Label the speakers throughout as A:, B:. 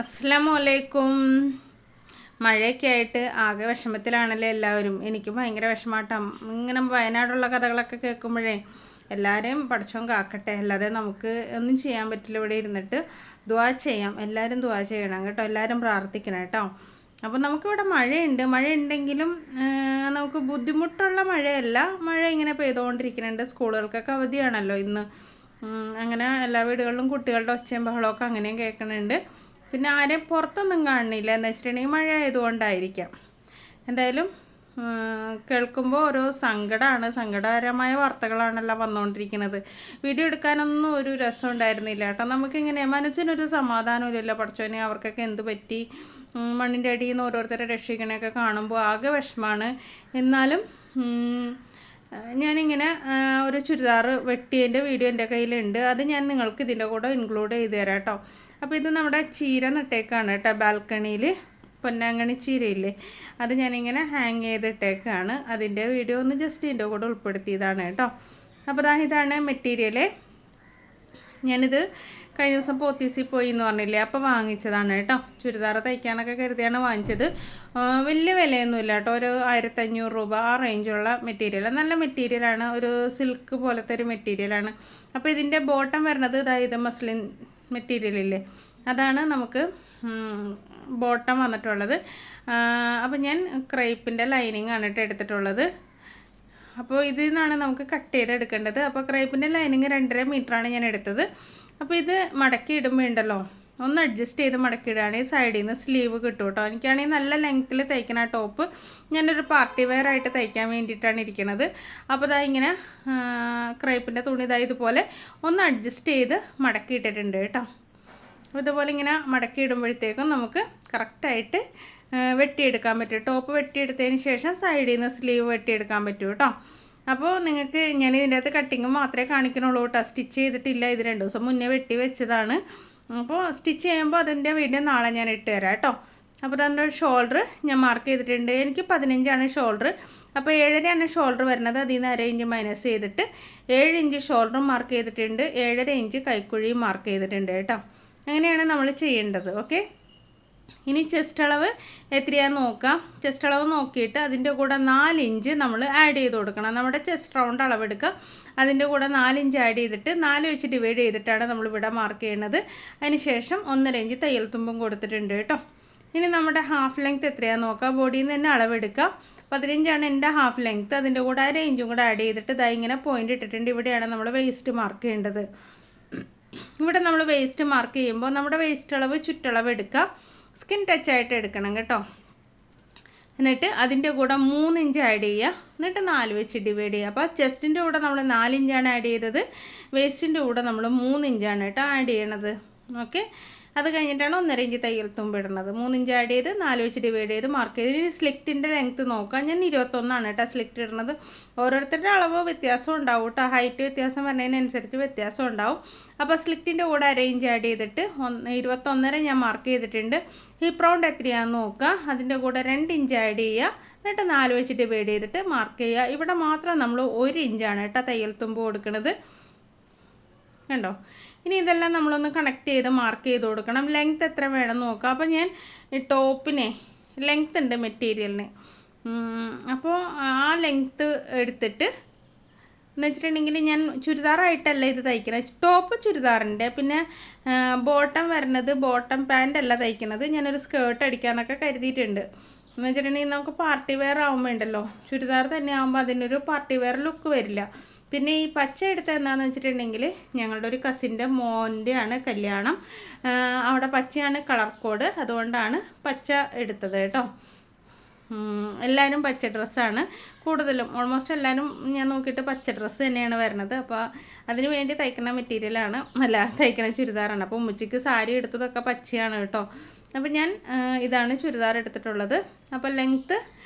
A: അസ്സലാമലൈക്കും. മഴയൊക്കെ ആയിട്ട് ആകെ വിഷമത്തിലാണല്ലേ എല്ലാവരും. എനിക്ക് ഭയങ്കര വിഷമാട്ടം. ഇങ്ങനെ വയനാടുള്ള കഥകളൊക്കെ കേൾക്കുമ്പോഴേ എല്ലാവരെയും പടച്ചോൻ കാക്കട്ടെ. അല്ലാതെ നമുക്ക് ഒന്നും ചെയ്യാൻ പറ്റില്ല. ഇവിടെ ഇരുന്നിട്ട് ദുആ ചെയ്യാം. എല്ലാവരും ദുആ ചെയ്യണം കേട്ടോ. എല്ലാവരും പ്രാർത്ഥിക്കണം കേട്ടോ. അപ്പോൾ നമുക്കിവിടെ മഴയുണ്ടെങ്കിലും നമുക്ക് ബുദ്ധിമുട്ടുള്ള മഴയല്ല. മഴ ഇങ്ങനെ പെയ്തുകൊണ്ടിരിക്കുന്നുണ്ട്. സ്കൂളുകൾക്കൊക്കെ അവധിയാണല്ലോ ഇന്ന്. അങ്ങനെ എല്ലാ വീടുകളിലും കുട്ടികളുടെ ഒച്ചയും ബഹളമൊക്കെ അങ്ങനെയും കേൾക്കുന്നുണ്ട്. പിന്നെ ആരെയും പുറത്തൊന്നും കാണുന്നില്ല എന്ന് വെച്ചിട്ടുണ്ടെങ്കിൽ മഴ ആയതുകൊണ്ടായിരിക്കാം. എന്തായാലും കേൾക്കുമ്പോൾ ഓരോ സങ്കടകരമായ വാർത്തകളാണല്ലോ വന്നുകൊണ്ടിരിക്കുന്നത്. വീഡിയോ എടുക്കാനൊന്നും ഒരു രസം ഉണ്ടായിരുന്നില്ല കേട്ടോ. നമുക്കിങ്ങനെ മനസ്സിനൊരു സമാധാനമില്ലല്ലോ. പഠിച്ചോനെ അവർക്കൊക്കെ എന്ത് പറ്റി, മണ്ണിൻ്റെ അടിയിൽ നിന്ന് ഓരോരുത്തരെ രക്ഷിക്കണയൊക്കെ കാണുമ്പോൾ ആകെ വിഷമമാണ്. എന്നാലും ഞാനിങ്ങനെ ഒരു ചുരിദാർ വെട്ടിയതിൻ്റെ വീഡിയോ എൻ്റെ കയ്യിലുണ്ട്. അത് ഞാൻ നിങ്ങൾക്ക് ഇതിൻ്റെ കൂടെ ഇൻക്ലൂഡ് ചെയ്ത് തരാം കേട്ടോ. അപ്പോൾ ഇത് നമ്മുടെ ചീര നട്ടേക്കാണ് കേട്ടോ. ബാൽക്കണിയിൽ പൊന്നാങ്കണി ചീരയില്ലേ, അത് ഞാനിങ്ങനെ ഹാങ് ചെയ്തിട്ടേക്കാണ്. അതിൻ്റെ വീഡിയോ ഒന്ന് ജസ്റ്റ് ഇതിൻ്റെ കൂടെ ഉൾപ്പെടുത്തിയതാണ് കേട്ടോ. അപ്പോൾ ഇതാണ് മെറ്റീരിയൽ. ഞാനിത് കഴിഞ്ഞ ദിവസം പോത്തീസിൽ പോയി എന്ന് പറഞ്ഞില്ലേ, അപ്പോൾ വാങ്ങിച്ചതാണ് കേട്ടോ. ചുരിദാർ തയ്ക്കാനൊക്കെ കരുതിയാണ് വാങ്ങിച്ചത്. വലിയ വിലയൊന്നുമില്ല കേട്ടോ. ഒരു 1500 രൂപ ആ റേഞ്ചുള്ള മെറ്റീരിയൽ. നല്ല മെറ്റീരിയലാണ്. ഒരു സിൽക്ക് പോലത്തെ ഒരു മെറ്റീരിയലാണ്. അപ്പോൾ ഇതിൻ്റെ ബോട്ടം വരുന്നത് ഇത് മസ്ലിൻ മെറ്റീരിയലില്ലേ, അതാണ് നമുക്ക് ബോട്ടം വന്നിട്ടുള്ളത്. അപ്പോൾ ഞാൻ ക്രേപ്പിൻ്റെ ലൈനിങ് ആണ് കേട്ടോ എടുത്തിട്ടുള്ളത്. അപ്പോൾ ഇതിൽ നിന്നാണ് നമുക്ക് കട്ട് ചെയ്തെടുക്കേണ്ടത്. അപ്പോൾ ക്രേപ്പിൻ്റെ ലൈനിങ് 2.5 മീറ്ററാണ് ഞാൻ എടുത്തത്. അപ്പോൾ ഇത് മടക്കി ഇടുമ്പോൾ ഉണ്ടല്ലോ, ഒന്ന് അഡ്ജസ്റ്റ് ചെയ്ത് മടക്കി ഇടുകയാണെങ്കിൽ സൈഡിൽ നിന്ന് സ്ലീവ് കിട്ടും കേട്ടോ. എനിക്കാണെങ്കിൽ നല്ല ലെങ്ത്തിൽ തയ്ക്കുന്ന ടോപ്പ് ഞാനൊരു പാർട്ടി വെയർ ആയിട്ട് തയ്ക്കാൻ വേണ്ടിയിട്ടാണ് ഇരിക്കുന്നത്. അപ്പോൾ ഇങ്ങനെ ക്രേപ്പിൻ്റെ തുണി ഇതുപോലെ ഒന്ന് അഡ്ജസ്റ്റ് ചെയ്ത് മടക്കി ഇട്ടിട്ടുണ്ട് കേട്ടോ. അപ്പോൾ ഇതുപോലെ ഇങ്ങനെ മടക്കി ഇടുമ്പോഴത്തേക്കും നമുക്ക് കറക്റ്റായിട്ട് വെട്ടിയെടുക്കാൻ പറ്റും. ടോപ്പ് വെട്ടിയെടുത്തതിന് ശേഷം സൈഡിൽ നിന്ന് സ്ലീവ് വെട്ടിയെടുക്കാൻ പറ്റും കേട്ടോ. അപ്പോൾ നിങ്ങൾക്ക് ഞാൻ ഇതിൻ്റെ അകത്ത് കട്ടിങ് മാത്രമേ കാണിക്കണുള്ളൂ കേട്ടോ. സ്റ്റിച്ച് ചെയ്തിട്ടില്ല. ഇത് 2 ദിവസം മുന്നേ വെട്ടി വെച്ചതാണ്. അപ്പോൾ സ്റ്റിച്ച് ചെയ്യുമ്പോൾ അതിൻ്റെ വീഡിയോ നാളെ ഞാൻ ഇട്ട് തരാം കേട്ടോ. അപ്പോൾ അതിൻ്റെ ഷോൾഡർ ഞാൻ മാർക്ക് ചെയ്തിട്ടുണ്ട്. എനിക്ക് 15 ഷോൾഡർ. അപ്പോൾ 7.5 ഷോൾഡർ വരുന്നത്. അതിൽ നിന്ന് 1/2 ഇഞ്ച് മൈനസ് ചെയ്തിട്ട് 7 ഇഞ്ച് ഷോൾഡർ മാർക്ക് ചെയ്തിട്ടുണ്ട്. 7.5 ഇഞ്ച് കൈക്കുഴിയും മാർക്ക് ചെയ്തിട്ടുണ്ട് കേട്ടോ. അങ്ങനെയാണ് നമ്മൾ ചെയ്യേണ്ടത്. ഓക്കെ. ഇനി ചെസ്റ്റ് അളവ് എത്രയാണെന്ന് നോക്കാം. ചെസ്റ്റ് അളവ് നോക്കിയിട്ട് അതിൻ്റെ കൂടെ 4 ഇഞ്ച് നമ്മൾ ആഡ് ചെയ്ത് കൊടുക്കണം. നമ്മുടെ ചെസ്റ്റ് റൗണ്ട് അളവെടുക്കുക. അതിൻ്റെ കൂടെ 4 ഇഞ്ച് ആഡ് ചെയ്തിട്ട് 4 വെച്ച് ഡിവൈഡ് ചെയ്തിട്ടാണ് നമ്മളിവിടെ മാർക്ക് ചെയ്യുന്നത്. അതിന് ശേഷം 1.5 ഇഞ്ച് തയ്യൽ തുമ്പും കൊടുത്തിട്ടുണ്ട് കേട്ടോ. ഇനി നമ്മുടെ ഹാഫ് ലെങ്ത്ത് എത്രയാണെന്ന് നോക്കാം. ബോഡിയിൽ നിന്ന് തന്നെ അളവെടുക്കുക. 15 എൻ്റെ ഹാഫ് ലെങ്ത്ത്. അതിൻ്റെ കൂടെ 1/2 ഇഞ്ചും കൂടെ ആഡ് ചെയ്തിട്ട് ഇങ്ങനെ പോയിൻ്റ് ഇട്ടിട്ടുണ്ട്. ഇവിടെയാണ് നമ്മൾ വേസ്റ്റ് മാർക്ക് ചെയ്യേണ്ടത്. ഇവിടെ നമ്മൾ വേസ്റ്റ് മാർക്ക് ചെയ്യുമ്പോൾ നമ്മുടെ വേസ്റ്റ് അളവ് ചുറ്റളവ് എടുക്കുക. സ്കിൻ ടച്ച് ആയിട്ട് എടുക്കണം കേട്ടോ. എന്നിട്ട് അതിൻ്റെ കൂടെ 3 ഇഞ്ച് ആഡ് ചെയ്യുക. എന്നിട്ട് 4 വെച്ച് ഡിവൈഡ് ചെയ്യുക. അപ്പോൾ ചെസ്റ്റിൻ്റെ കൂടെ നമ്മൾ 4 ഇഞ്ചാണ് ആഡ് ചെയ്തത്. വേസ്റ്റിൻ്റെ കൂടെ നമ്മൾ 3 ഇഞ്ചാണ് കേട്ടോ ആഡ് ചെയ്യണത്. ഓക്കെ. അത് കഴിഞ്ഞിട്ടാണ് 1.5 ഇഞ്ച് തയ്യൽ തുമ്പ് ഇടുന്നത്. 3 ഇഞ്ച് ആഡ് ചെയ്ത് 4 വെച്ച് ഡിവൈഡ് ചെയ്ത് മാർക്ക് ചെയ്ത്. ഇനി സ്ലിറ്റിൻ്റെ ലെങ്ത്ത് നോക്കാം. ഞാൻ 21 കേട്ടോ സ്ലിറ്റ് ഇടുന്നത്. ഓരോരുത്തരുടെ അളവ് വ്യത്യാസം ഉണ്ടാവും കേട്ടോ. ഹൈറ്റ് വ്യത്യാസം വരുന്നതിനനുസരിച്ച് വ്യത്യാസം ഉണ്ടാവും. അപ്പോൾ സ്ലിറ്റിൻ്റെ കൂടെ 1/2 ഇഞ്ച് ആഡ് ചെയ്തിട്ട് 21.5 ഞാൻ മാർക്ക് ചെയ്തിട്ടുണ്ട്. ഹിപ്പ് റൗണ്ട് എത്രയാണെന്ന് നോക്കുക. അതിൻ്റെ കൂടെ 2 ഇഞ്ച് ആഡ് ചെയ്യുക. എന്നിട്ട് 4 വെച്ച് ഡിവൈഡ് ചെയ്തിട്ട് മാർക്ക് ചെയ്യുക. ഇവിടെ മാത്രം നമ്മൾ 1 ഇഞ്ചാണ് കേട്ടോ തയ്യൽ തുമ്പ് കൊടുക്കുന്നത്. കണ്ടോ. ഇനി ഇതെല്ലാം നമ്മളൊന്ന് കണക്ട് ചെയ്ത് മാർക്ക് ചെയ്ത് കൊടുക്കണം. ലെങ്ത്ത് എത്ര വേണം നോക്കാം. അപ്പോൾ ഞാൻ ടോപ്പിനെ ലെങ്ത്ത് ഉണ്ട് മെറ്റീരിയലിന്. അപ്പോൾ ആ ലെങ്ത്ത് എടുത്തിട്ട് എന്ന് വെച്ചിട്ടുണ്ടെങ്കിൽ ഞാൻ ചുരിദാറായിട്ടല്ല ഇത് തയ്ക്കുന്നത്. ടോപ്പ് ചുരിദാറിൻ്റെ, പിന്നെ ബോട്ടം വരുന്നത് ബോട്ടം പാൻ്റ് അല്ല തയ്ക്കുന്നത്. ഞാനൊരു സ്കേർട്ട് അടിക്കാമെന്നൊക്കെ കരുതിയിട്ടുണ്ട്. എന്ന് വെച്ചിട്ടുണ്ടെങ്കിൽ നമുക്ക് പാർട്ടി വെയർ ആകുമ്പോൾ ഉണ്ടല്ലോ, ചുരിദാർ തന്നെ ആകുമ്പോൾ അതിനൊരു പാർട്ടി വെയർ ലുക്ക് വരില്ല. പിന്നെ ഈ പച്ച എടുത്ത എന്താണെന്ന് വെച്ചിട്ടുണ്ടെങ്കിൽ ഞങ്ങളുടെ ഒരു കസിൻ്റെ മോൻ്റെയാണ് കല്യാണം. അവിടെ പച്ചയാണ് കളർ കോഡ്. അതുകൊണ്ടാണ് പച്ച എടുത്തത് കേട്ടോ. എല്ലാവരും പച്ച ഡ്രസ്സാണ് കൂടുതലും. ഓൾമോസ്റ്റ് എല്ലാവരും ഞാൻ നോക്കിയിട്ട് പച്ച ഡ്രസ്സ് തന്നെയാണ് വരുന്നത്. അപ്പോൾ അതിന് വേണ്ടി തയ്ക്കുന്ന മെറ്റീരിയലാണ്, തയ്ക്കുന്ന ചുരിദാറാണ്. അപ്പോൾ ഉമ്മച്ചിക്ക് സാരി എടുത്തതൊക്കെ പച്ചയാണ് കേട്ടോ. അപ്പോൾ ഞാൻ ഇതാണ് ചുരിദാർ എടുത്തിട്ടുള്ളത്. അപ്പോൾ ലെങ്ത്ത്,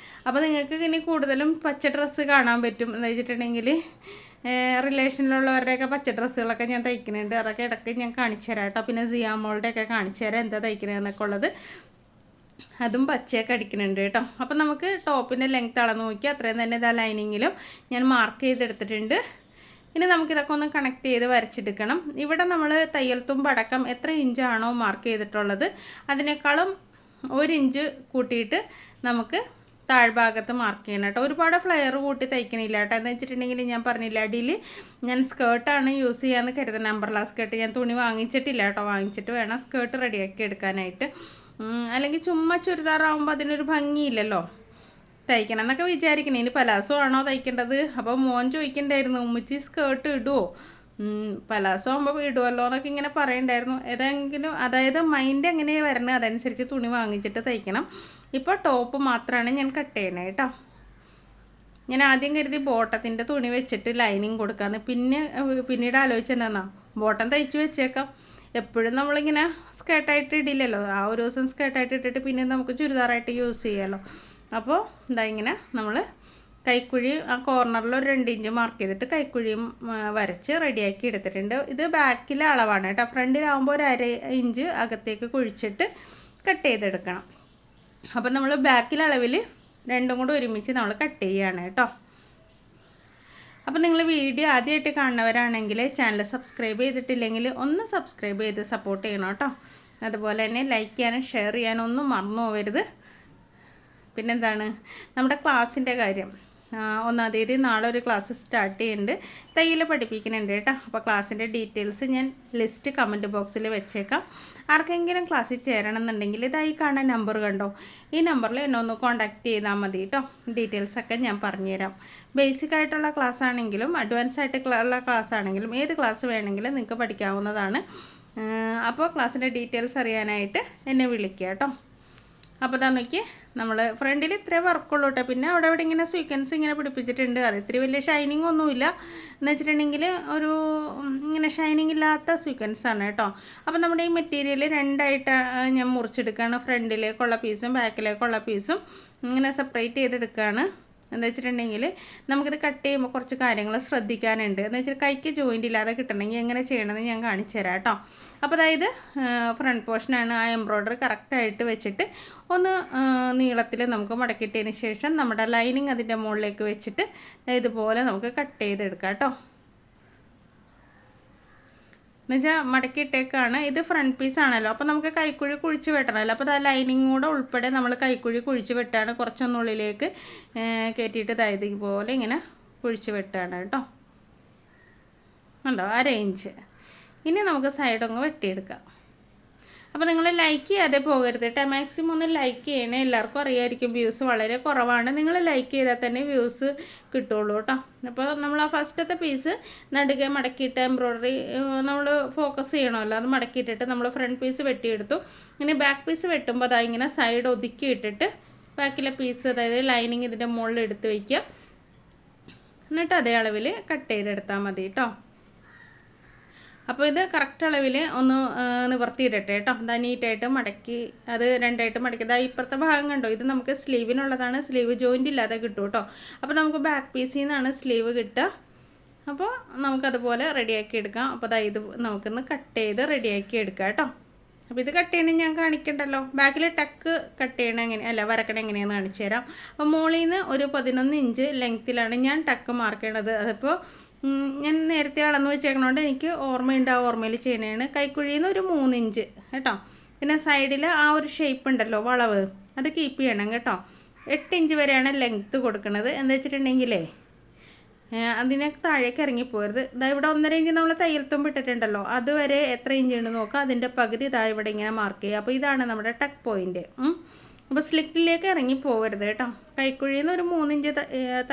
A: അപ്പോൾ നിങ്ങൾക്ക് ഇനി കൂടുതലും പച്ച ഡ്രസ്സ് കാണാൻ പറ്റും. എന്ന് വെച്ചിട്ടുണ്ടെങ്കിൽ റിലേഷനിലുള്ളവരുടെയൊക്കെ പച്ച ഡ്രസ്സുകളൊക്കെ ഞാൻ തയ്ക്കുന്നുണ്ട്. അതൊക്കെ ഇടയ്ക്ക് ഞാൻ കാണിച്ചു തരാം കേട്ടോ. പിന്നെ സിയാമോളുടെയൊക്കെ കാണിച്ചു തരാം എന്താ തയ്ക്കണതെന്നൊക്കെ ഉള്ളത്. അതും പച്ചയൊക്കെ അടിക്കുന്നുണ്ട് കേട്ടോ. അപ്പോൾ നമുക്ക് ടോപ്പിൻ്റെ ലെങ്ത്ത് അളന്ന് നോക്കി അത്രയും തന്നെ ലൈനിങ്ങിലും ഞാൻ മാർക്ക് ചെയ്തെടുത്തിട്ടുണ്ട്. ഇനി നമുക്കിതൊക്കെ ഒന്ന് കണക്ട് ചെയ്ത് വരച്ചെടുക്കണം. ഇവിടെ നമ്മൾ തയ്യൽ തുമ്പടക്കം എത്ര ഇഞ്ചാണോ മാർക്ക് ചെയ്തിട്ടുള്ളത് അതിനേക്കാളും 1 ഇഞ്ച് കൂട്ടിയിട്ട് നമുക്ക് താഴ്ഭാഗത്ത് മാർക്ക് ചെയ്യണം കേട്ടോ. ഒരുപാട് ഫ്ലെയർ കൂട്ടി തയ്ക്കണില്ല കേട്ടോ. എന്ന് വെച്ചിട്ടുണ്ടെങ്കിൽ ഞാൻ പറഞ്ഞില്ല, അടിയിൽ ഞാൻ സ്കേർട്ടാണ് യൂസ് ചെയ്യാമെന്ന് കരുതുന്നത്. അംബ്രല സ്കേർട്ട് ഞാൻ തുണി വാങ്ങിച്ചിട്ടില്ല കേട്ടോ. വാങ്ങിച്ചിട്ട് വേണം സ്കേർട്ട് റെഡിയാക്കി എടുക്കാനായിട്ട്. അല്ലെങ്കിൽ ചുമ്മാ ചുരിദാറാകുമ്പോൾ അതിനൊരു ഭംഗിയില്ലല്ലോ. തയ്ക്കണം എന്നൊക്കെ വിചാരിക്കണം. ഇനി പലാസോ ആണോ തയ്ക്കേണ്ടത്? അപ്പോൾ മോൻ ചോദിക്കണ്ടായിരുന്നു, ഉമ്മച്ചി സ്കേർട്ട് ഇടുമോ, പലാസോ ആകുമ്പോൾ ഇടുമല്ലോ എന്നൊക്കെ ഇങ്ങനെ പറയണ്ടായിരുന്നു. ഏതെങ്കിലും അതായത് മൈൻഡ് എങ്ങനെയാണ് വരണത് അതനുസരിച്ച് തുണി വാങ്ങിച്ചിട്ട് തയ്ക്കണം. ഇപ്പോൾ ടോപ്പ് മാത്രമാണ് ഞാൻ കട്ട് ചെയ്യണേ കേട്ടോ. ഞാൻ ആദ്യം കരുതി ബോട്ടത്തിൻ്റെ തുണി വെച്ചിട്ട് ലൈനിങ് കൊടുക്കാമെന്ന്. പിന്നീട് ആലോചിച്ചെന്താ, ബോട്ടം തയ്ച്ച് വെച്ചേക്കാം. എപ്പോഴും നമ്മളിങ്ങനെ സ്കേർട്ടായിട്ട് ഇടില്ലല്ലോ. ആ ഒരു ദിവസം സ്കേർട്ടായിട്ട് ഇട്ടിട്ട് പിന്നെ നമുക്ക് ചുരിദാറായിട്ട് യൂസ് ചെയ്യാമല്ലോ. അപ്പോൾ ഇതാ ഇങ്ങനെ നമ്മൾ കൈക്കുഴി ആ കോർണറിൽ ഒരു 2 ഇഞ്ച് മാർക്ക് ചെയ്തിട്ട് കൈക്കുഴിയും വരച്ച് റെഡിയാക്കി എടുത്തിട്ടുണ്ട്. ഇത് ബാക്കിലെ അളവാണ് കേട്ടോ. ഫ്രണ്ടിലാവുമ്പോൾ ഒരു 1/2 ഇഞ്ച് അകത്തേക്ക് കുഴിച്ചിട്ട് കട്ട് ചെയ്തെടുക്കണം. അപ്പോൾ നമ്മൾ ബാക്കിലെ അളവിൽ രണ്ടും കൂടെ ഒരുമിച്ച് നമ്മൾ കട്ട് ചെയ്യുകയാണ് കേട്ടോ. അപ്പോൾ നിങ്ങൾ വീഡിയോ ആദ്യമായിട്ട് കാണുന്നവരാണെങ്കിൽ ചാനൽ സബ്സ്ക്രൈബ് ചെയ്തിട്ടില്ലെങ്കിൽ ഒന്ന് സബ്സ്ക്രൈബ് ചെയ്ത് സപ്പോർട്ട് ചെയ്യണം കേട്ടോ. അതുപോലെ തന്നെ ലൈക്ക് ചെയ്യാനും ഷെയർ ചെയ്യാനും ഒന്നും മറന്നു പോകരുത്. പിന്നെന്താണ് നമ്മുടെ ക്ലാസ്സിൻ്റെ കാര്യം. 1-ാം തീയതി നാളെ ഒരു ക്ലാസ് സ്റ്റാർട്ട് ചെയ്യുന്നുണ്ട്. തയ്യൽ പഠിപ്പിക്കുന്നുണ്ട് കേട്ടോ. അപ്പോൾ ക്ലാസ്സിൻ്റെ ഡീറ്റെയിൽസ് ഞാൻ ലിസ്റ്റ് കമൻറ്റ് ബോക്സിൽ വെച്ചേക്കാം. ആർക്കെങ്കിലും ക്ലാസ്സിൽ ചേരണം എന്നുണ്ടെങ്കിൽ ഇതായി കാണാൻ നമ്പർ കണ്ടോ, ഈ നമ്പറിൽ എന്നെ ഒന്ന് കോൺടാക്റ്റ് ചെയ്താൽ മതി കേട്ടോ. ഡീറ്റെയിൽസൊക്കെ ഞാൻ പറഞ്ഞുതരാം. ബേസിക് ആയിട്ടുള്ള ക്ലാസ് ആണെങ്കിലും അഡ്വാൻസ് ആയിട്ടുള്ള ക്ലാസ് ആണെങ്കിലും ഏത് ക്ലാസ് വേണമെങ്കിലും നിങ്ങൾക്ക് പഠിക്കാവുന്നതാണ്. അപ്പോൾ ക്ലാസ്സിൻ്റെ ഡീറ്റെയിൽസ് അറിയാനായിട്ട് എന്നെ വിളിക്കുക കേട്ടോ. അപ്പോൾ ഇതാ നോക്കി, നമ്മൾ ഫ്രണ്ടിൽ ഇത്രേ വർക്കുള്ളൂ കേട്ടോ. പിന്നെ അവിടെ ഇവിടെ ഇങ്ങനെ സ്വീക്വൻസ് ഇങ്ങനെ പിടിപ്പിച്ചിട്ടുണ്ട്. അത് ഇത്തിരി വലിയ ഷൈനിങ് ഒന്നുമില്ല. എന്ന് വെച്ചിട്ടുണ്ടെങ്കിൽ ഒരു ഇങ്ങനെ ഷൈനിങ് ഇല്ലാത്ത സ്വീക്വൻസാണ് കേട്ടോ. അപ്പോൾ നമ്മുടെ ഈ മെറ്റീരിയൽ 2ആയിട്ട് ഞാൻ മുറിച്ചെടുക്കുകയാണ്. ഫ്രണ്ടിലേക്കുള്ള പീസും ബാക്കിലേക്കുള്ള പീസും ഇങ്ങനെ സെപ്പറേറ്റ് ചെയ്തെടുക്കുകയാണ്. എന്താ വെച്ചിട്ടുണ്ടെങ്കിൽ നമുക്കിത് കട്ട് ചെയ്യുമ്പോൾ കുറച്ച് കാര്യങ്ങൾ ശ്രദ്ധിക്കാനുണ്ട്. എന്ന് വെച്ചാൽ കൈക്ക് ജോയിൻ്റ് ഇല്ലാതെ കിട്ടണമെങ്കിൽ എങ്ങനെ ചെയ്യണമെന്ന് ഞാൻ കാണിച്ചു തരാം കേട്ടോ. അപ്പോൾ അതായത് ഫ്രണ്ട് പോർഷനാണ്. ആ എംബ്രോയ്ഡറി കറക്റ്റായിട്ട് വെച്ചിട്ട് ഒന്ന് നീളത്തിൽ നമുക്ക് മടക്കിയിട്ടതിന് ശേഷം നമ്മുടെ ലൈനിങ് അതിൻ്റെ മുകളിലേക്ക് വെച്ചിട്ട് ഇതുപോലെ നമുക്ക് കട്ട് ചെയ്തെടുക്കാം കേട്ടോ. എന്നുവെച്ചാൽ മടക്കിയിട്ടേക്കാണ്. ഇത് ഫ്രണ്ട് പീസാണല്ലോ. അപ്പോൾ നമുക്ക് കൈക്കുഴി കുഴിച്ച് വെട്ടണമല്ലോ. അപ്പോൾ ആ ലൈനിങ് കൂടെ ഉൾപ്പെടെ നമ്മൾ കൈക്കുഴി കുഴിച്ച് വെട്ടാണ്. കുറച്ചൊന്നുള്ളിലേക്ക് കയറ്റിയിട്ട് ഇതായത് ഇതുപോലെ ഇങ്ങനെ കുഴിച്ച് വെട്ടാണ് കേട്ടോ. ഉണ്ടോ 1/2 ഇഞ്ച്. ഇനി നമുക്ക് സൈഡൊന്ന് വെട്ടിയെടുക്കാം. അപ്പോൾ നിങ്ങൾ ലൈക്ക് ചെയ്യാതെ പോകരുത് കേട്ടോ. മാക്സിമം ഒന്ന് ലൈക്ക് ചെയ്യണേ. എല്ലാവർക്കും അറിയാമായിരിക്കും വ്യൂസ് വളരെ കുറവാണ്. നിങ്ങൾ ലൈക്ക് ചെയ്താൽ തന്നെ വ്യൂസ് കിട്ടുള്ളൂ കേട്ടോ. അപ്പോൾ നമ്മൾ ആ ഫസ്റ്റത്തെ പീസ് നടുകെ മടക്കിയിട്ട് എംബ്രോയ്ഡറി നമ്മൾ ഫോക്കസ് ചെയ്യണമല്ലോ. അത് മടക്കിയിട്ടിട്ട് നമ്മൾ ഫ്രണ്ട് പീസ് വെട്ടിയെടുത്തു. ഇനി ബാക്ക് പീസ് വെട്ടുമ്പോൾ അതാ ഇങ്ങനെ സൈഡ് ഒതുക്കി ഇട്ടിട്ട് ബാക്കിലെ പീസ് അതായത് ലൈനിങ് ഇതിൻ്റെ മുകളിൽ എടുത്ത് വയ്ക്കുക. എന്നിട്ട് അതേ അളവിൽ കട്ട് ചെയ്തെടുത്താൽ മതി കേട്ടോ. അപ്പോൾ ഇത് കറക്റ്റ് അളവിൽ ഒന്ന് നിവർത്തിയിടട്ടെ കേട്ടോ. ഇതാ നീറ്റായിട്ട് മടക്കി അത് 2ആയിട്ട് മടക്കി. ഇതാ ഇപ്പുറത്തെ ഭാഗം കണ്ടോ, ഇത് നമുക്ക് സ്ലീവിനുള്ളതാണ്. സ്ലീവ് ജോയിൻ്റ് ഇല്ലാതെ കിട്ടും കേട്ടോ. അപ്പോൾ നമുക്ക് ബാക്ക് പീസിൽ നിന്നാണ് സ്ലീവ് കിട്ടുക. അപ്പോൾ നമുക്കതുപോലെ റെഡിയാക്കി എടുക്കാം. അപ്പോൾ അതാ ഇത് നമുക്കൊന്ന് കട്ട് ചെയ്ത് റെഡിയാക്കി എടുക്കാം കേട്ടോ. അപ്പോൾ ഇത് കട്ട് ചെയ്യണമെങ്കിൽ ഞാൻ കാണിക്കണ്ടല്ലോ. ബാക്കിൽ ടക്ക് കട്ട് ചെയ്യണം വരക്കണം എങ്ങനെയാണെന്ന് കാണിച്ചു തരാം. അപ്പോൾ മുകളിൽ നിന്ന് ഒരു 11 ഇഞ്ച് ലെങ്ത്തിലാണ് ഞാൻ ടക്ക് മാർക്ക് ചെയ്യണത്. അതിപ്പോൾ ഞാൻ നേരത്തെ അളന്ന് വെച്ചേക്കണോണ്ട് എനിക്ക് ഓർമ്മയുണ്ട്. ആ ഓർമ്മയിൽ ചെയ്യണതാണ്. കൈക്കുഴിയിൽ നിന്ന് ഒരു 3 ഇഞ്ച് കേട്ടോ. പിന്നെ സൈഡിൽ ആ ഒരു ഷേപ്പ് ഉണ്ടല്ലോ വളവ്, അത് കീപ്പ് ചെയ്യണം കേട്ടോ. 8 ഇഞ്ച് വരെയാണ് ലെങ്ത്ത് കൊടുക്കുന്നത്. എന്താ വെച്ചിട്ടുണ്ടെങ്കിലേ അതിനെ താഴേക്ക് ഇറങ്ങിപ്പോരുത്. ഇതാ ഇവിടെ 1.5 ഇഞ്ച് നമ്മൾ തയ്യൽ തുമ്പ് ഇട്ടിട്ടുണ്ടല്ലോ, അതുവരെ എത്ര ഇഞ്ച് ഉണ്ട് നോക്കുക. അതിൻ്റെ പകുതി ഇതാ ഇവിടെ ഇങ്ങനെ മാർക്ക് ചെയ്യുക. അപ്പോൾ ഇതാണ് നമ്മുടെ ടക്ക് പോയിൻറ്റ്. അപ്പോൾ സ്ലിറ്റിലേക്ക് ഇറങ്ങി പോകരുത് കേട്ടോ. കൈക്കുഴിയിൽ നിന്ന് ഒരു 3 ഇഞ്ച്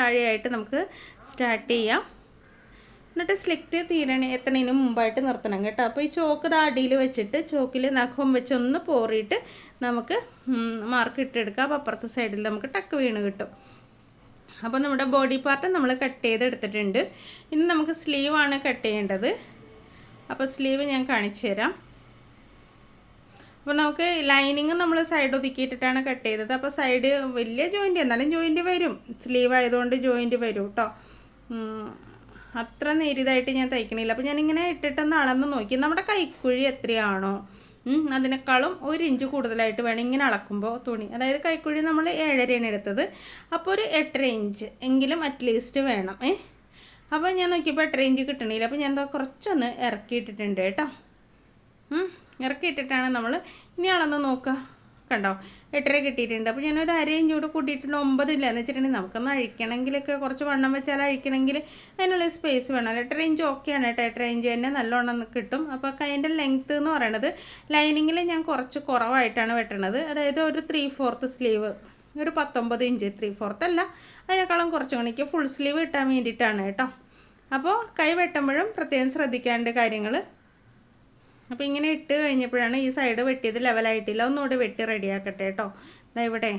A: താഴെയായിട്ട് നമുക്ക് സ്റ്റാർട്ട് ചെയ്യാം. എന്നിട്ട് സ്ലിറ്റ് എത്തണതിന് മുമ്പായിട്ട് നിർത്തണം കേട്ടോ. അപ്പോൾ ഈ ചോക്ക് അടിയിൽ വെച്ചിട്ട് ചോക്കിൽ നഖം വെച്ച് ഒന്ന് പോറിയിട്ട് നമുക്ക് മാർക്ക് ഇട്ടെടുക്കാം. അപ്പോൾ അപ്പുറത്തെ സൈഡിൽ നമുക്ക് ടക്ക് വീണ് കിട്ടും. അപ്പോൾ നമ്മുടെ ബോഡി പാർട്ട് നമ്മൾ കട്ട് ചെയ്തെടുത്തിട്ടുണ്ട്. ഇനി നമുക്ക് സ്ലീവാണ് കട്ട് ചെയ്യേണ്ടത്. അപ്പോൾ സ്ലീവ് ഞാൻ കാണിച്ചു തരാം. അപ്പോൾ നമുക്ക് ലൈനിങ് നമ്മൾ സൈഡ് ഒതുക്കിയിട്ടിട്ടാണ് കട്ട് ചെയ്തത്. അപ്പോൾ സൈഡ് വലിയ ജോയിൻറ്റ് എന്നാലും ജോയിൻറ്റ് വരും. സ്ലീവ് ആയതുകൊണ്ട് ജോയിൻറ്റ് വരും കേട്ടോ. അത്ര നേരിയതായിട്ട് ഞാൻ തയ്ക്കണില്ല. അപ്പോൾ ഞാനിങ്ങനെ ഇട്ടിട്ടൊന്ന് അളന്ന് നോക്കി. നമ്മുടെ കൈക്കുഴി എത്രയാണോ അതിനേക്കാളും 1 ഇഞ്ച് കൂടുതലായിട്ട് വേണം ഇങ്ങനെ അളക്കുമ്പോൾ തുണി. അതായത് കൈക്കുഴി നമ്മൾ 7.5 എടുത്തത്. അപ്പോൾ ഒരു 8.5 ഇഞ്ച് എങ്കിലും അറ്റ്ലീസ്റ്റ് വേണം. അപ്പോൾ ഞാൻ നോക്കിയപ്പോൾ 8 ഇഞ്ച് കിട്ടണില്ല. അപ്പോൾ ഞാൻ എന്താ കുറച്ചൊന്ന് ഇറക്കിയിട്ടിട്ടുണ്ട് കേട്ടോ. ഇറക്കിയിട്ടിട്ടാണ് നമ്മൾ ഇനി അളന്ന് നോക്കുക. കണ്ടോ 8.5 കിട്ടിയിട്ടുണ്ട്. അപ്പോൾ ഞാനൊരു 1/2 ഇഞ്ച് കൂടെ കൂട്ടിയിട്ടുണ്ട്. 9 ഇല്ല എന്ന് വെച്ചിട്ടുണ്ടെങ്കിൽ നമുക്കൊന്ന് അഴിക്കണമെങ്കിലൊക്കെ കുറച്ച് വണ്ണം വെച്ചാൽ അഴിക്കണമെങ്കിൽ അതിനുള്ള സ്പേസ് വേണം. 8.5 ഇഞ്ച് ഓക്കെയാണ് കേട്ടോ. 8.5 ഇഞ്ച് തന്നെ നല്ലോണം കിട്ടും. അപ്പോൾ കൈൻ്റെ ലെങ്ത്ത് എന്ന് പറയണത് ലൈനിങ്ങിൽ ഞാൻ കുറച്ച് കുറവായിട്ടാണ് വെട്ടണത്. അതായത് ഒരു 3/4 സ്ലീവ്, ഒരു 19 ഇഞ്ച്, 3/4 അല്ല, അതിനേക്കാളും കുറച്ചും കൂടി ഫുൾ സ്ലീവ് ഇട്ടാൻ വേണ്ടിയിട്ടാണ് കേട്ടോ. അപ്പോൾ കൈ വെട്ടുമ്പോഴും പ്രത്യേകം ശ്രദ്ധിക്കേണ്ട കാര്യങ്ങൾ. അപ്പോൾ ഇങ്ങനെ ഇട്ട് കഴിഞ്ഞപ്പോഴാണ് ഈ സൈഡ് വെട്ടിയത് ലെവലായിട്ടില്ല. ഒന്നുകൂടി വെട്ടി റെഡിയാക്കട്ടെ കേട്ടോ. ഇവിടെ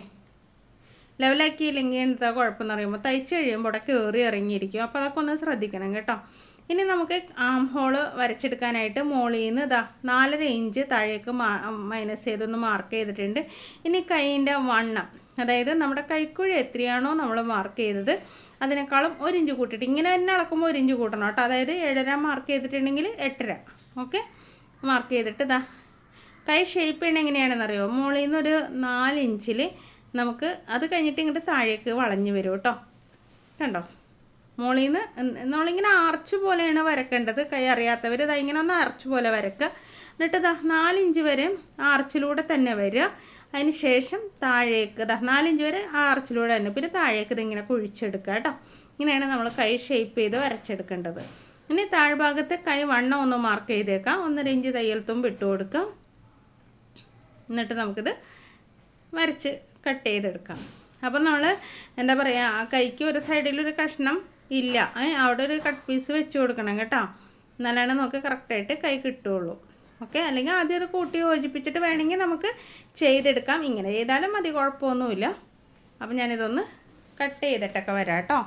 A: ലെവലാക്കിയില്ലെങ്കിൽ എന്താ കുഴപ്പമെന്ന് പറയുമ്പോൾ തയ്ച്ച് കഴിയുമ്പോൾ ഇവിടെ കയറി ഇറങ്ങിയിരിക്കും. അപ്പോൾ അതൊക്കെ ഒന്ന് ശ്രദ്ധിക്കണം കേട്ടോ. ഇനി നമുക്ക് ആം ഹോള് വരച്ചെടുക്കാനായിട്ട് മോളിൽ നിന്ന് 4.5 ഇഞ്ച് താഴേക്ക് മൈനസ് ചെയ്തൊന്ന് മാർക്ക് ചെയ്തിട്ടുണ്ട്. ഇനി കൈയിൻ്റെ വണ്ണം, അതായത് നമ്മുടെ കൈക്കുഴി എത്രയാണോ നമ്മൾ മാർക്ക് ചെയ്തത് അതിനേക്കാളും 1 ഇഞ്ച് കൂട്ടിയിട്ട് ഇങ്ങനെ തന്നെ അളക്കുമ്പോൾ 1 ഇഞ്ച് കൂട്ടണം കേട്ടോ. അതായത് 7.5 മാർക്ക് ചെയ്തിട്ടുണ്ടെങ്കിൽ 8.5 ഓക്കെ മാർക്ക് ചെയ്തിട്ട് കൈ ഷേപ്പ് ചെയ്യണത് എങ്ങനെയാണെന്നറിയോ? മുകളിൽ നിന്നൊരു 4 ഇഞ്ചിൽ നമുക്ക് അത് കഴിഞ്ഞിട്ട് ഇങ്ങോട്ട് താഴേക്ക് വളഞ്ഞ് വരും കേട്ടോ. കണ്ടോ മുകളിൽ നിന്ന് നമ്മളിങ്ങനെ ആർച്ച് പോലെയാണ് വരക്കേണ്ടത്. കൈ അറിയാത്തവർ ഇങ്ങനെ ഒന്ന് ആർച്ച് പോലെ വരക്കുക. എന്നിട്ട് 4 ഇഞ്ച് വരെ ആർച്ചിലൂടെ തന്നെ വരിക. അതിന് ശേഷം താഴേക്ക് 4 ഇഞ്ച് വരെ ആർച്ചിലൂടെ തന്നെ, പിന്നെ താഴേക്ക് ഇതിങ്ങനെ കുഴിച്ചെടുക്കുക കേട്ടോ. ഇങ്ങനെയാണ് നമ്മൾ കൈ ഷേപ്പ് ചെയ്ത് വരച്ചെടുക്കേണ്ടത്. ഇനി താഴ്ഭാഗത്തെ കൈ വണ്ണം ഒന്ന് മാർക്ക് ചെയ്തേക്കാം. 1.5 ഇഞ്ച് തയ്യൽ തുമ്പ് ഇട്ട് കൊടുക്കാം. എന്നിട്ട് നമുക്കിത് വരച്ച് കട്ട് ചെയ്തെടുക്കാം. അപ്പം നമ്മൾ എന്താ പറയുക, ആ കൈക്ക് ഒരു സൈഡിലൊരു കഷ്ണം ഇല്ല, അവിടെ ഒരു കട്ട് പീസ് വെച്ച് കൊടുക്കണം കേട്ടോ. എന്നാലാണ് നമുക്ക് കറക്റ്റായിട്ട് കൈ കിട്ടുകയുള്ളൂ. ഓക്കെ, അല്ലെങ്കിൽ ആദ്യം അത് കൂട്ടി യോജിപ്പിച്ചിട്ട് വേണമെങ്കിൽ നമുക്ക് ചെയ്തെടുക്കാം. ഇങ്ങനെ ചെയ്താലും മതി, കുഴപ്പമൊന്നുമില്ല. അപ്പം ഞാനിതൊന്ന് കട്ട് ചെയ്തിട്ടൊക്കെ വരാം കേട്ടോ.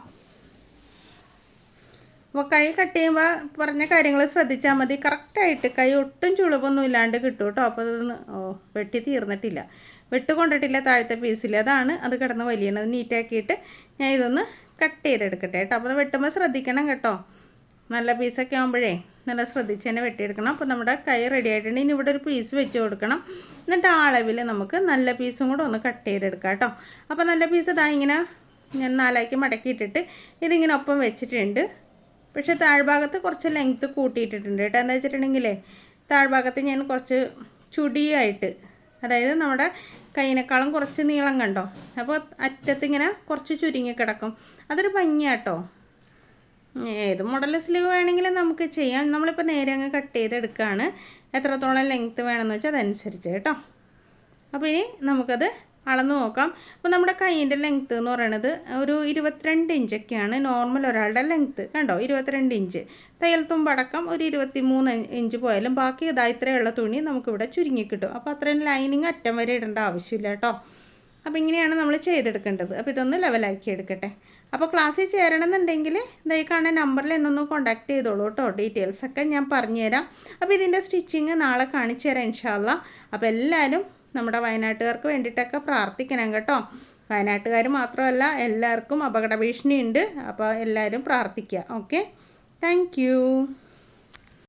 A: അപ്പോൾ കൈ കട്ട് ചെയ്യുമ്പോൾ പറഞ്ഞ കാര്യങ്ങൾ ശ്രദ്ധിച്ചാൽ മതി. കറക്റ്റായിട്ട് കൈ ഒട്ടും ചുളിവൊന്നും ഇല്ലാണ്ട് കിട്ടും കേട്ടോ. അപ്പോൾ അതൊന്ന് വെട്ടി തീർന്നിട്ടില്ല, വെട്ട് കൊണ്ടിട്ടില്ല താഴത്തെ പീസിൽ, അതാണ് അത് കിടന്ന് വലിയണത്. നീറ്റാക്കിയിട്ട് ഞാൻ ഇതൊന്ന് കട്ട് ചെയ്തെടുക്കട്ടെ കേട്ടോ. അപ്പോൾ വെട്ടുമ്പോൾ ശ്രദ്ധിക്കണം കേട്ടോ. നല്ല പീസൊക്കെ ആകുമ്പോഴേ നല്ല ശ്രദ്ധിച്ച് തന്നെ വെട്ടിയെടുക്കണം. അപ്പോൾ നമ്മുടെ കൈ റെഡി ആയിട്ടുണ്ട്. ഇനി ഇവിടെ ഒരു പീസ് വെച്ച് കൊടുക്കണം. എന്നിട്ട് ആ അളവിൽ നമുക്ക് നല്ല പീസും കൂടെ ഒന്ന് കട്ട് ചെയ്തെടുക്കാം കേട്ടോ. അപ്പോൾ നല്ല പീസ് ഇങ്ങനെ ഞാൻ 4ആക്കി മടക്കിയിട്ടിട്ട് ഇതിങ്ങനെ ഒപ്പം വെച്ചിട്ടുണ്ട്. പക്ഷേ താഴ്ഭാഗത്ത് കുറച്ച് ലെങ്ത്ത് കൂട്ടിയിട്ടിട്ടുണ്ട് കേട്ടോ. എന്താ വെച്ചിട്ടുണ്ടെങ്കിലേ താഴ്ഭാഗത്ത് ഞാൻ കുറച്ച് ചുടിയായിട്ട്, അതായത് നമ്മുടെ കൈയിനേക്കാളും കുറച്ച് നീളം കണ്ടോ. അപ്പോൾ അറ്റത്ത് ഇങ്ങനെ കുറച്ച് ചുരുങ്ങി കിടക്കും. അതൊരു ഭംഗിയാട്ടോ. ഏത് മോഡൽ സ്ലീവ് വേണമെങ്കിലും നമുക്ക് ചെയ്യാം. നമ്മളിപ്പോൾ നേരെ അങ്ങ് കട്ട് ചെയ്തെടുക്കുകയാണ്. എത്രത്തോളം ലെങ്ത്ത് വേണമെന്ന് വെച്ചാൽ അതനുസരിച്ച് കേട്ടോ. അപ്പോൾ ഇനി നമുക്കത് അളന്ന് നോക്കാം. അപ്പോൾ നമ്മുടെ കൈയിൻ്റെ ലെങ്ത്ത് എന്ന് പറയുന്നത് ഒരു 22 ഇഞ്ചൊക്കെയാണ് നോർമൽ ഒരാളുടെ ലെങ്ത്ത്. കണ്ടോ 22 ഇഞ്ച്. തയ്യൽ തുമ്പടക്കം ഒരു 23 ഇഞ്ച് പോയാലും ബാക്കി ഇത്രയുള്ള തുണി നമുക്കിവിടെ ചുരുങ്ങി കിട്ടും. അപ്പോൾ അത്രയും ലൈനിങ് അറ്റം വരെ ഇടേണ്ട ആവശ്യമില്ല കേട്ടോ. അപ്പോൾ ഇങ്ങനെയാണ് നമ്മൾ ചെയ്തെടുക്കേണ്ടത്. അപ്പോൾ ഇതൊന്ന് ലെവലാക്കി എടുക്കട്ടെ. അപ്പോൾ ക്ലാസ്സിൽ ചേരണമെന്നുണ്ടെങ്കിൽ ഈ കാണുന്ന നമ്പറിൽ എന്നൊന്ന് കോൺടാക്ട് ചെയ്തോളൂ കേട്ടോ. ഡീറ്റെയിൽസൊക്കെ ഞാൻ പറഞ്ഞുതരാം. അപ്പോൾ ഇതിൻ്റെ സ്റ്റിച്ചിങ് നാളെ കാണിച്ചു തരാം ഇൻഷാ അല്ലാ. അപ്പോൾ എല്ലാവരും നമ്മുടെ വയനാട്ടുകാർക്ക് വേണ്ടിയിട്ടൊക്കെ പ്രാർത്ഥിക്കണം കേട്ടോ. വയനാട്ടുകാർ മാത്രമല്ല, എല്ലാവർക്കും അപകട ഭീഷണിയുണ്ട്. അപ്പോൾ എല്ലാവരും പ്രാർത്ഥിക്കുക. Okay, thank